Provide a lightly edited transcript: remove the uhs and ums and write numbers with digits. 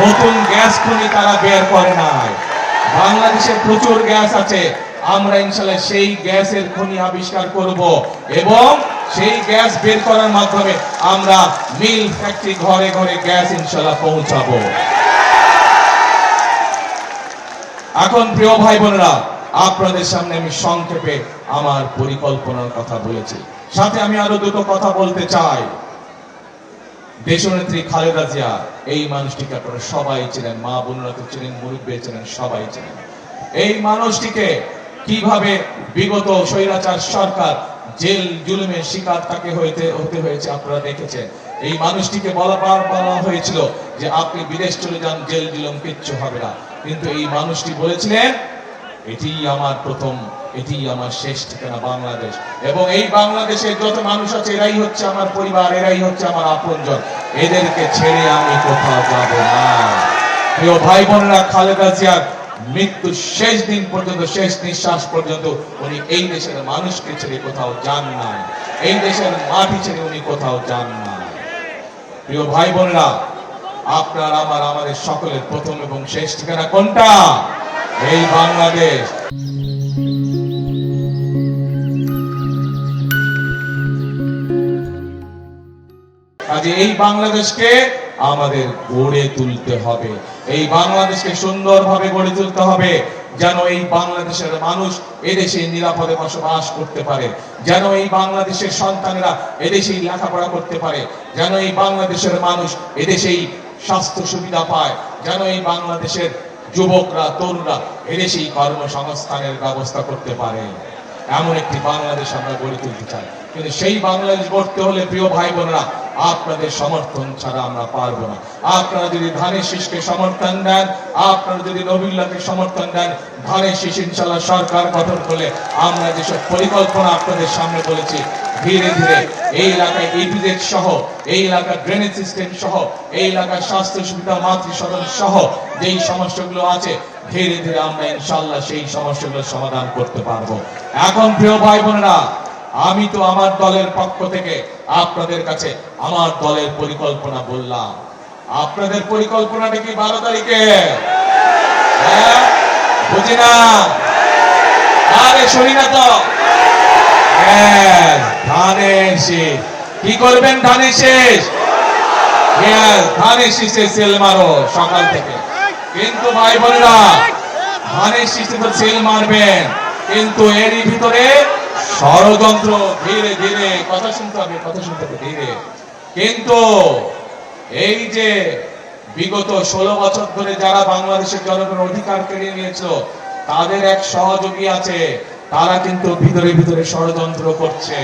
নতুন গ্যাস খনি তারা বের করে নাই। বাংলাদেশে প্রচুর গ্যাস আছে, আমরা ইনশাআল্লাহ সেই গ্যাসের খনি আবিষ্কার করব এবং সেই গ্যাস বের করার মাধ্যমে আমরা মিল ফ্যাক্টরি ঘরে ঘরে গ্যাস ইনশাআল্লাহ পৌঁছাবো। এখন প্রিয় ভাই বোনেরা, আপনাদের সামনে আমি সংক্ষেপে আমার পরিকল্পনার কথা বলেছি, সাথে আমি আরো দুটো কথা বলতে চাই। দেশনেত্রী খালেদা জিয়া, এই মানুষটিকে আপনারা সবাই চেনেন, মা বোনেরা তো চেনেন, মুরব্বী চেনেন, সবাই চেনেন। এই মানুষটিকে কিভাবে বিগত স্বৈরাচার সরকার জেল জুলুমের শিকার তাকে হতে হয়েছে আপনারা দেখেছেন। এই মানুষটিকে বলা হয়েছিল যে আপনি বিদেশ চলে যান, জেল জুলুম কিচ্ছু হবে না, কিন্তু এই মানুষটি বলেছিলেন এটি আমার প্রথম, এটি আমার শেষ ঠিকানা বাংলাদেশ, এবং এই বাংলাদেশের যত মানুষ আছে এরাই হচ্ছে আমার পরিবার, এরাই হচ্ছে আমার আপনজন, এদেরকে ছেড়ে আমি কোথাও যাব না। প্রিয় ভাই বোনেরা, খালেদা জিয়ার মৃত্যুর শেষ দিন পর্যন্ত, শেষ নিঃশ্বাস পর্যন্ত উনি এই দেশের মানুষকে ছেড়ে কোথাও যান নাই, এই দেশের মাটি ছেড়ে উনি কোথাও যান না। প্রিয় ভাই বোনেরা, আপনার আমাদের সকলের প্রথম এবং শেষ ঠিকানা কোনটা? এই বাংলাদেশ। কাজে এই বাংলাদেশকে আমাদের গড়ে তুলতে হবে, এই বাংলাদেশকে সুন্দরভাবে গড়ে তুলতে হবে, যেন এই বাংলাদেশের মানুষ এদেশে নিরাপদে বসবাস করতে পারে, যেন এই বাংলাদেশের সন্তানেরা এদেশেই লেখাপড়া করতে পারে, যেন এই বাংলাদেশের মানুষ এদেশেই স্বাস্থ্য সুবিধা পায়, যেন এই বাংলাদেশের যুবকরা তরুণরা এদেশেই কর্মসংস্থানের ব্যবস্থা করতে পারে। এমন একটি বাংলাদেশ আমরা গড়ে তুলতে চাই, কিন্তু সেই বাংলাদেশ গড়তে হলে প্রিয় ভাই বোনেরা, আপনাদের সমর্থন ছাড়া আমরা পারবো না। আপনারা যদি ধানের শীষকে সমর্থন দেন, আপনারা যদি নবীল্লাহকে সমর্থন দেন, ধানের শীষ ইনশাআল্লাহ সরকার গঠন করলে আমরা যেসব পরিকল্পনা আপনাদের সামনে বলেছি, ধীরে ধীরে এই এলাকায় ইপিজেড সহ, এই এলাকার ড্রেনেজ সিস্টেম সহ, এই এলাকার স্বাস্থ্য সুবিধা, মাতৃসদন সহ যেই সমস্যাগুলো আছে, ধীরে ধীরে আমরা ইনশাআল্লাহ সেই সমস্যাগুলোর সমাধান করতে পারবো। এখন প্রিয় ভাই বোনেরা, আমি তো আমার দলের পক্ষ থেকে আপনাদের কাছে আমার দলের পরিকল্পনা বললাম। আপনাদের পরিকল্পনাটা কি 12 তারিখে? বুঝি না, আরে শুনি না তো। ধানের শীষ কি করবেন? ধানের শীষ, ধানের শীষে সেল মারো সকাল থেকে। কিন্তু ভাই বোনেরা, ধানের শীষে তো সেল মারবেন, কিন্তু এরই ভিতরে ষড়যন্ত্র। ধীরে ধীরে কথা শুনতে হবে, কথা শুনতে হবে ধীরে। কিন্তু এই যে বিগত 16 বছর ধরে যারা বাংলাদেশের জনগণের অধিকার কেড়ে নিয়েছিল, তাদের এক সহযোগী আছে, তারা কিন্তু ভিতরে ভিতরে ষড়যন্ত্র করছে।